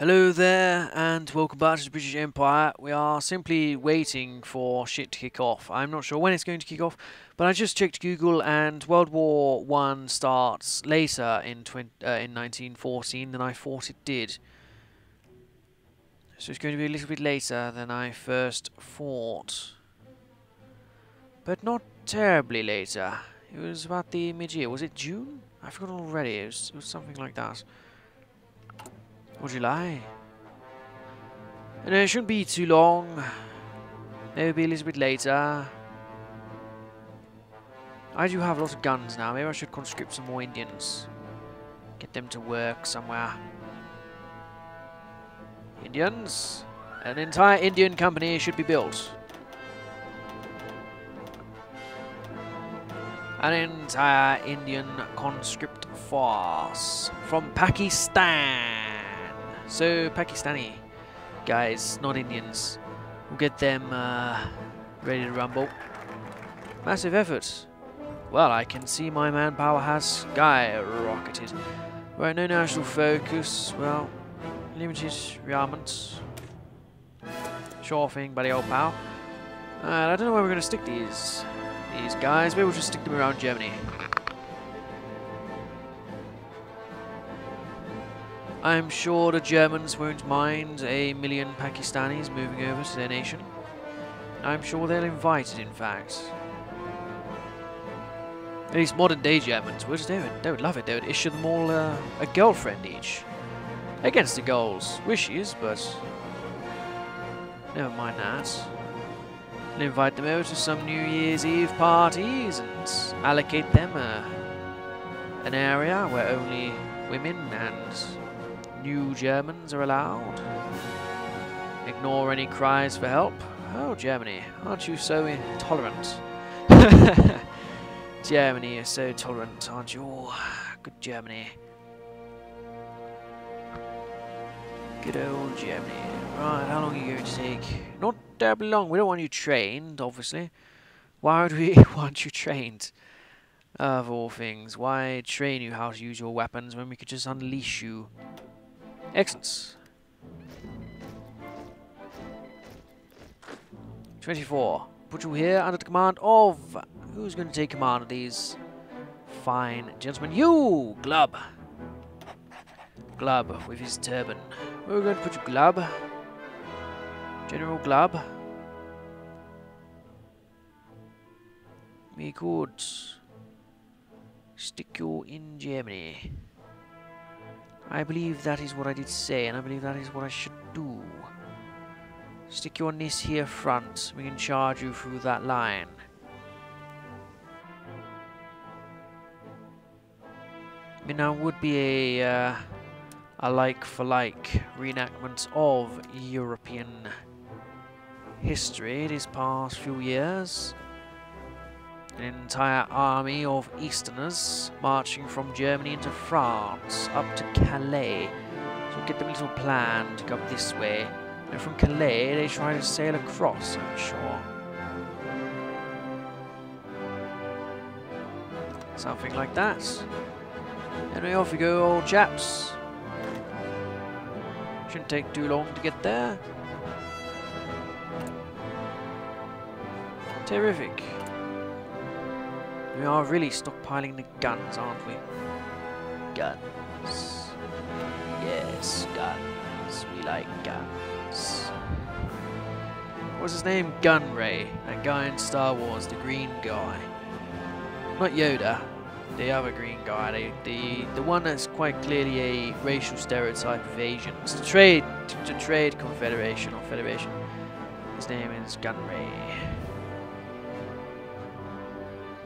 Hello there, and welcome back to the British Empire. We are simply waiting for shit to kick off. I'm not sure when it's going to kick off, but I just checked Google, and World War One starts later in 1914 than I thought it did. So it's going to be a little bit later than I first thought. But not terribly later. It was about the mid-year. Was it June? I forgot already. It was something like that. Or July? And it shouldn't be too long. Maybe a little bit later. I do have lots of guns now. Maybe I should conscript some more Indians. Get them to work somewhere. Indians. An entire Indian company should be built. An entire Indian conscript force from Pakistan. So, Pakistani guys, not Indians. We'll get them ready to rumble. Massive effort. Well, I can see my manpower has skyrocketed. Right, no national focus. Well, limited rearmament. Sure thing, buddy old pal. I don't know where we're going to stick these guys. Maybe we'll just stick them around Germany. I'm sure the Germans won't mind a million Pakistanis moving over to their nation. I'm sure they'll invite it, in fact. At least modern-day Germans would. They would love it. They would issue them all a girlfriend each. Against the girls' wishes, but never mind that. They'll invite them over to some New Year's Eve parties and allocate them an area where only women and new Germans are allowed. Ignore any cries for help. Oh, Germany, aren't you so intolerant? Germany is so tolerant, aren't you? Oh, good Germany. Good old Germany. Right, how long are you going to take? Not terribly long. We don't want you trained, obviously. Why would we want you trained? Of all things, why train you how to use your weapons when we could just unleash you? Excellent. 24. Put you here under the command of... Who's going to take command of these fine gentlemen? You, Glub. Glub with his turban. We're going to put you, Glub. General Glub. We could stick you in Germany. I believe that is what I did say, and I believe that is what I should do. Stick you on this here front. We can charge you through that line. I mean, that would be a like-for-like reenactment of European history these past few years. An entire army of Easterners marching from Germany into France, up to Calais. So get them a little plan to go up this way. And from Calais, they try to sail across, I'm sure. Something like that. Anyway, off we go, old chaps. Shouldn't take too long to get there. Terrific. We are really stockpiling the guns, aren't we? Guns. Yes, guns. We like guns. What's his name? Gunray. That guy in Star Wars, the green guy. Not Yoda. The other green guy. The one that's quite clearly a racial stereotype of Asians. The Trade Confederation or Federation. His name is Gunray.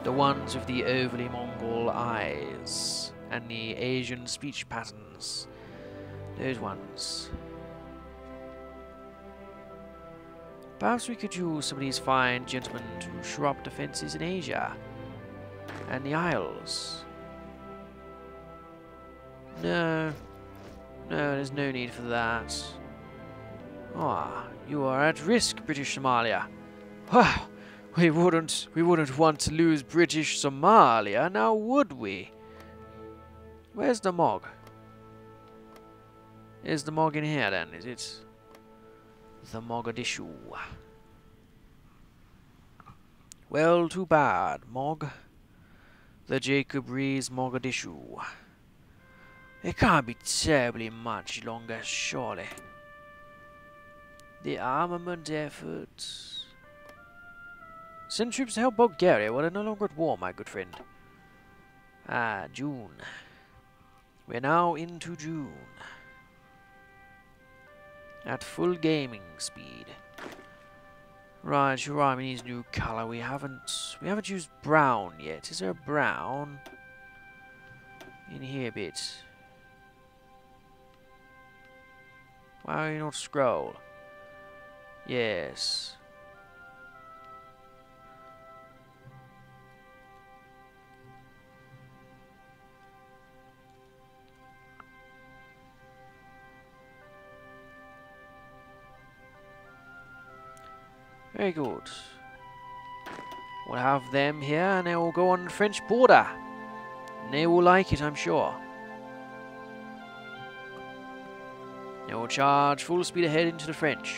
The ones with the overly Mongol eyes and the Asian speech patterns. Those ones. Perhaps we could use some of these fine gentlemen to shore up defences in Asia and the Isles. No, there's no need for that. Ah, you are at risk, British Somalia. Wow. We wouldn't want to lose British Somalia, now would we? Where's the Mog? Is the Mog in here then? Is it the Mogadishu? Well, too bad, Mog. The Jacob Rees Mogadishu. It can't be terribly much longer, surely. The armament efforts. Send troops to help Bulgaria. Well, they're no longer at war, my good friend. Ah, June. We're now into June. At full gaming speed. Right, your army needs new colour. We haven't used brown yet. Is there a brown in here a bit? Why are you not scroll? Yes. Very good. We'll have them here and they will go on the French border. And they will like it, I'm sure. They will charge full speed ahead into the French.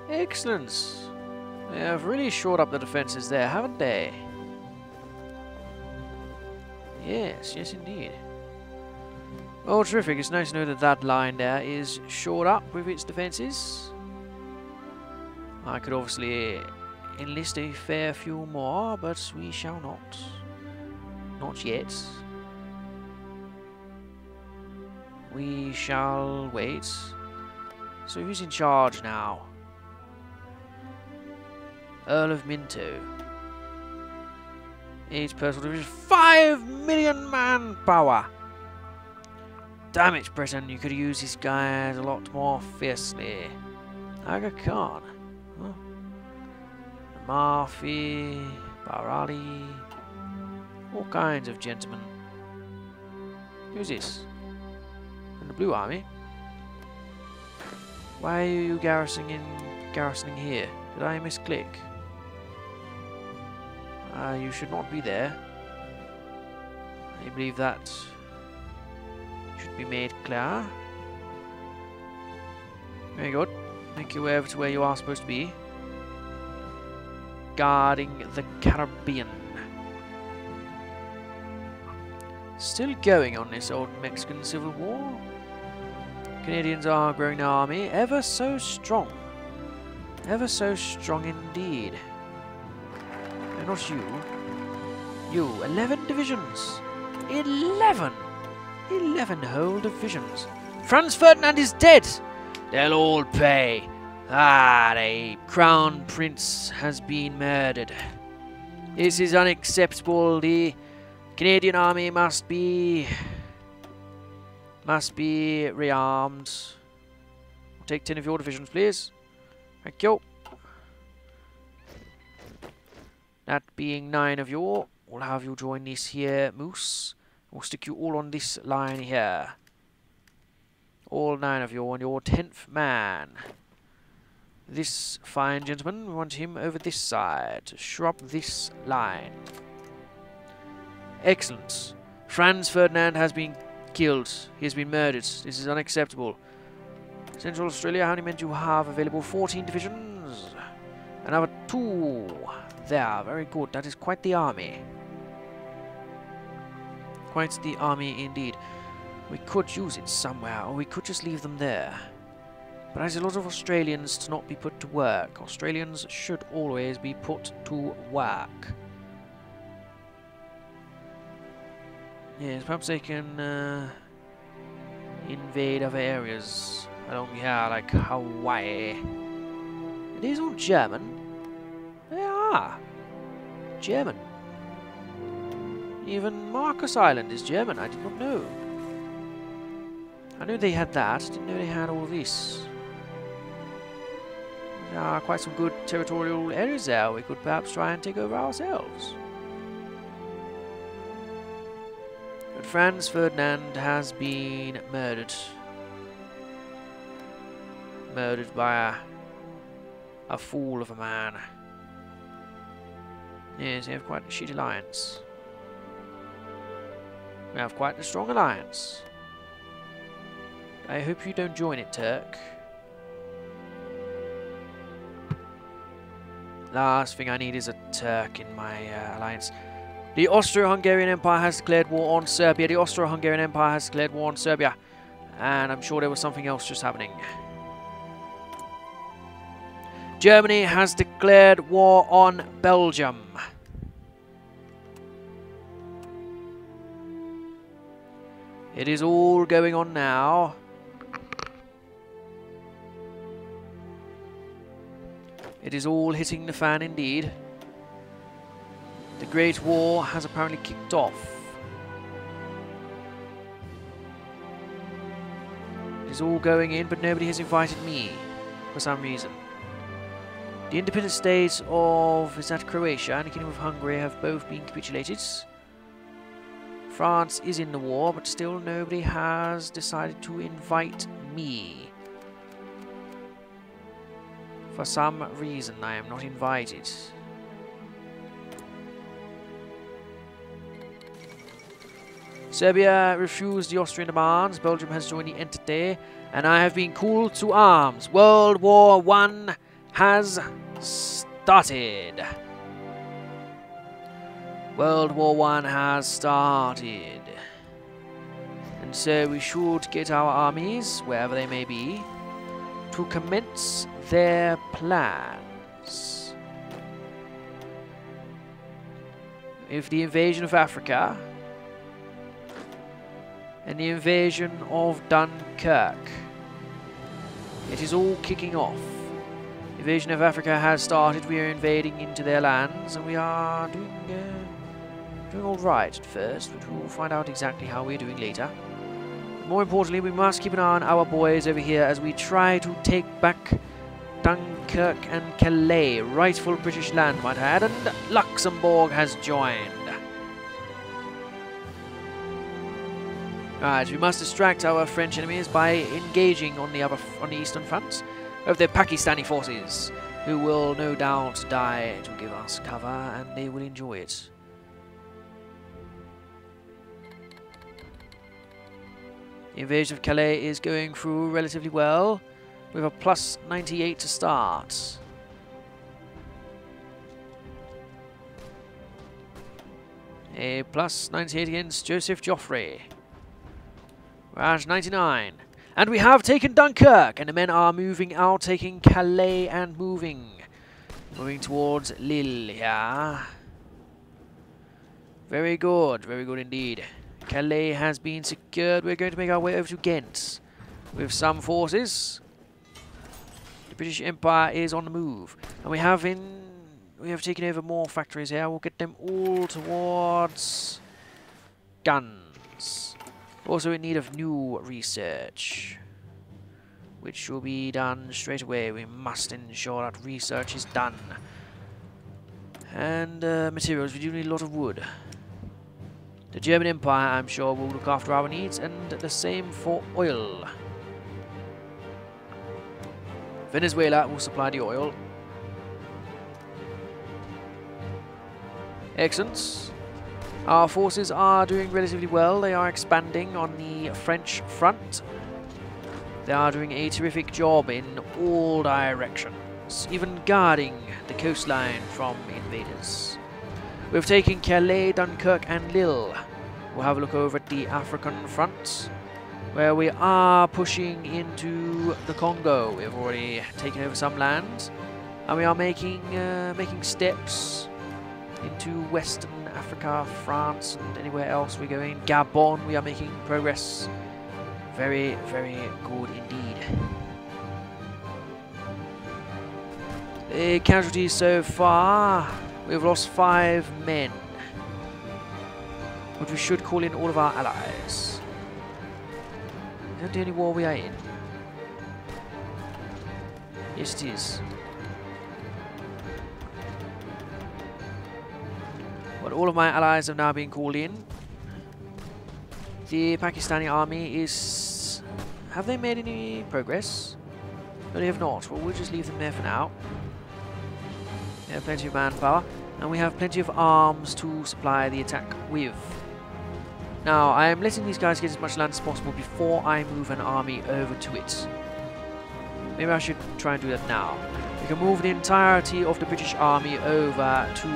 Excellent. They have really shored up the defences there, haven't they? Yes, yes indeed. Oh, terrific. It's nice to know that that line there is shored up with its defences. I could obviously enlist a fair few more, but we shall not. Not yet. We shall wait. So who's in charge now? Earl of Minto. 8 personal division. 5 million manpower! Damn it, Britain, you could use these guys a lot more fiercely. Aga Khan. Huh? Marfi, Barali, all kinds of gentlemen. Who's this? In the Blue Army? Why are you garrisoning here? Did I misclick? You should not be there. I believe that should be made clear. Very good. Make your way over to where you are supposed to be. Guarding the Caribbean. Still going on this old Mexican Civil War. Canadians are growing their army ever so strong. Ever so strong indeed. And not you. You, 11 divisions. 11! 11 whole divisions. Franz Ferdinand is dead! They'll all pay. Ah, the Crown Prince has been murdered. This is unacceptable. The Canadian army must be rearmed. I'll take 10 of your divisions, please. Thank you. That being 9 of you, we'll have you join this here, Moose. We'll stick you all on this line here. All 9 of you on your 10th man. This fine gentleman, we want him over this side. Shore up this line. Excellent. Franz Ferdinand has been killed. He has been murdered. This is unacceptable. Central Australia, how many men do you have available? 14 divisions. Another 2. There, very good. That is quite the army. Quite the army indeed. We could use it somewhere, or we could just leave them there. But there's a lot of Australians to not be put to work. Australians should always be put to work. Yes, perhaps they can invade other areas along here, like Hawaii. Are these all German? They are. German. Even Marcus Island is German, I did not know. I knew they had that, didn't know they had all this. There are quite some good territorial areas there we could perhaps try and take over ourselves. But Franz Ferdinand has been murdered. Murdered by a fool of a man. Yes, they have quite a shitty alliance. We have quite a strong alliance. I hope you don't join it, Turk. Last thing I need is a Turk in my alliance. The Austro-Hungarian Empire has declared war on Serbia. The Austro-Hungarian Empire has declared war on Serbia. And I'm sure there was something else just happening. Germany has declared war on Belgium. It is all going on now. It is all hitting the fan indeed. The Great War has apparently kicked off. It is all going in, but nobody has invited me for some reason. The independent states of, is that Croatia, and the Kingdom of Hungary have both been capitulated. France is in the war, but still nobody has decided to invite me. For some reason, I am not invited. Serbia refused the Austrian demands. Belgium has joined the entente, and I have been called to arms. World War I has started. World War I has started. And so we should get our armies, wherever they may be, to commence their plans. If the invasion of Africa and the invasion of Dunkirk, it is all kicking off. The invasion of Africa has started. We are invading into their lands, and we are doing all right at first, but we'll find out exactly how we're doing later. More importantly, we must keep an eye on our boys over here as we try to take back Dunkirk and Calais, rightful British land, might I add, and Luxembourg has joined. Right, we must distract our French enemies by engaging on the eastern fronts of the Pakistani forces, who will no doubt die to give us cover, and they will enjoy it. The invasion of Calais is going through relatively well, with a plus 98 to start. A plus 98 against Joseph Joffrey. We're at 99. And we have taken Dunkirk, and the men are moving out, taking Calais and moving towards Lille here. Very good indeed. Calais has been secured. We're going to make our way over to Ghent with some forces. The British Empire is on the move, and we have taken over more factories here. We'll get them all towards guns. Also in need of new research, which will be done straight away. We must ensure that research is done. And materials, we do need a lot of wood. The German Empire, I'm sure, will look after our needs, and the same for oil. Venezuela will supply the oil. Excellent. Our forces are doing relatively well. They are expanding on the French front. They are doing a terrific job in all directions, even guarding the coastline from invaders. We've taken Calais, Dunkirk and Lille. We'll have a look over at the African front, where we are pushing into the Congo. We've already taken over some land, and we are making steps into Western Africa, France, and anywhere else we're going. Gabon, we are making progress. Very, very good indeed. The casualties so far, we've lost 5 men. But we should call in all of our allies. Is that the only war we are in? Yes, it is. But all of my allies have now been called in. The Pakistani army is... Have they made any progress? No, they have not. Well, we'll just leave them there for now. They have plenty of manpower, and we have plenty of arms to supply the attack with. Now, I am letting these guys get as much land as possible before I move an army over to it. Maybe I should try and do that now. We can move the entirety of the British army over to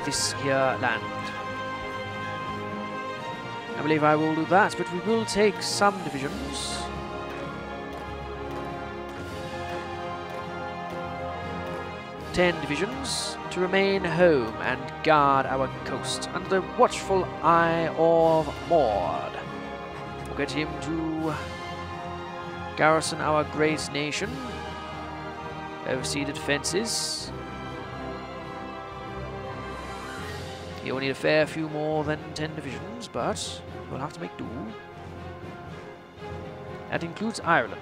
this here land. I believe I will do that, but we will take some divisions. Divisions to remain home and guard our coast under the watchful eye of Maud. We'll get him to garrison our great nation, oversee the defences. He will need a fair few more than 10 divisions, but we'll have to make do. That includes Ireland.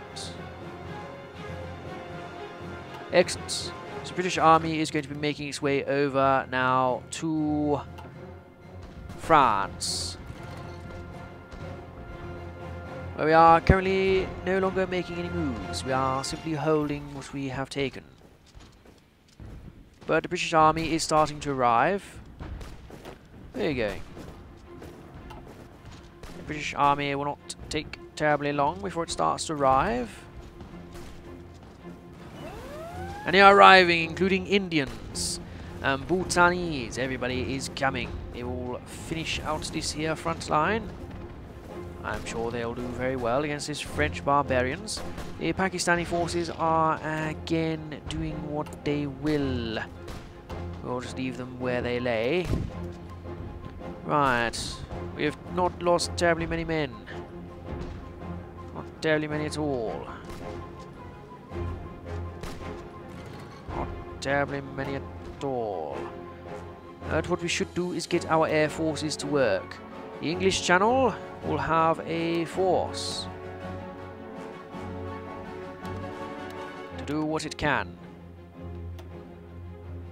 Excellent. So the British army is going to be making its way over now to France, where we are currently no longer making any moves. We are simply holding what we have taken. But the British army is starting to arrive. Where are you going? The British army will not take terribly long before it starts to arrive. And they are arriving, including Indians, Bhutanese. Everybody is coming. They will finish out this here front line. I'm sure they'll do very well against these French barbarians. The Pakistani forces are again doing what they will. We'll just leave them where they lay. Right. We have not lost terribly many men. Not terribly many at all. Terribly many at all. But what we should do is get our air forces to work. The English Channel will have a force to do what it can.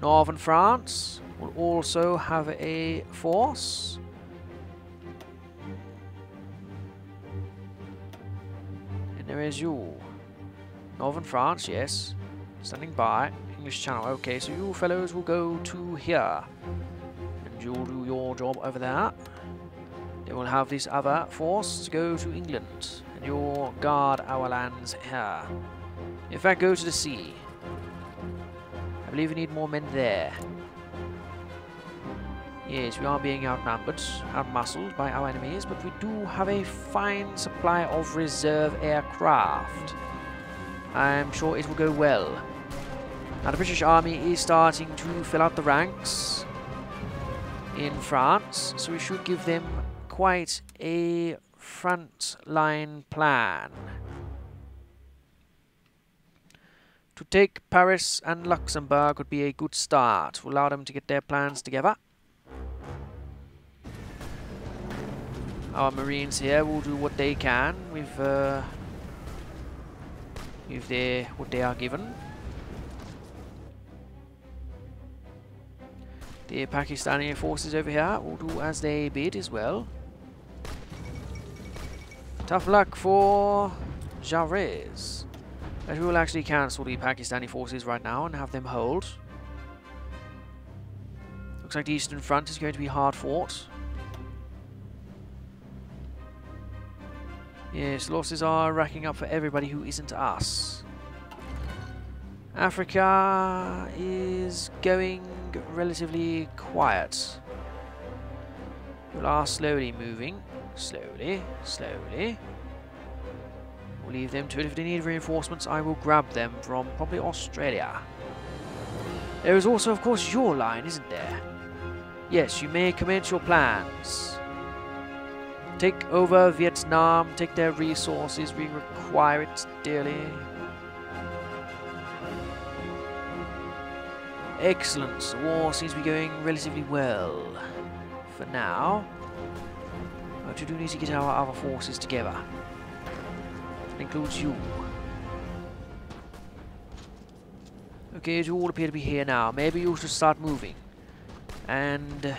Northern France will also have a force. And there is you. Northern France, yes. Standing by. English Channel. Okay, so you fellows will go to here. And you'll do your job over there. They will have this other force to go to England. And you'll guard our lands here. In fact, go to the sea. I believe we need more men there. Yes, we are being outnumbered, outmuscled by our enemies, but we do have a fine supply of reserve aircraft. I'm sure it will go well. Now the British army is starting to fill out the ranks in France, so we should give them quite a front-line plan. To take Paris and Luxembourg would be a good start to allow them to get their plans together. Our Marines here will do what they can with what they are given. The Pakistani forces over here will do as they bid as well. Tough luck for Jarez. But we will actually cancel the Pakistani forces right now and have them hold. Looks like the Eastern Front is going to be hard fought. Yes, losses are racking up for everybody who isn't us. Africa is going relatively quiet. People are slowly moving. Slowly. We'll leave them to it. If they need reinforcements, I will grab them from probably Australia. There is also, of course, your line, isn't there? Yes, you may commence your plans. Take over Vietnam, take their resources, we require it dearly. Excellent, the war seems to be going relatively well for now. But we do need to get our other forces together. That includes you. Okay, you all appear to be here now. Maybe you should start moving. And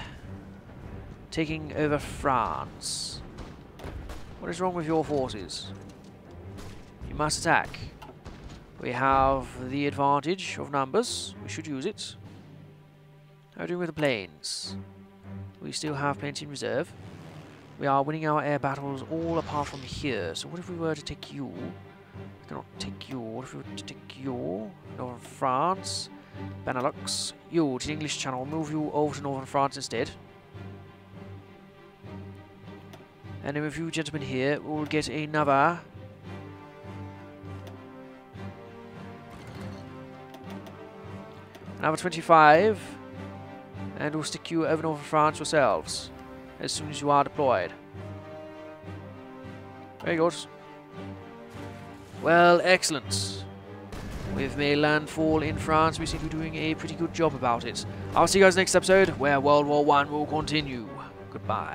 taking over France. What is wrong with your forces? You must attack. We have the advantage of numbers. We should use it. How are we doing with the planes? We still have plenty in reserve. We are winning our air battles all apart from here. So what if we were to take you? We cannot take you. What if we were to take you? Northern France. Benelux. You to the English Channel. Move you over to Northern France instead. And then with you gentlemen here, we'll get another... Another 25. And we'll stick you over Northern France yourselves. As soon as you are deployed. Very good. Well, excellent. We've made landfall in France. We seem to be doing a pretty good job about it. I'll see you guys next episode, where World War I will continue. Goodbye.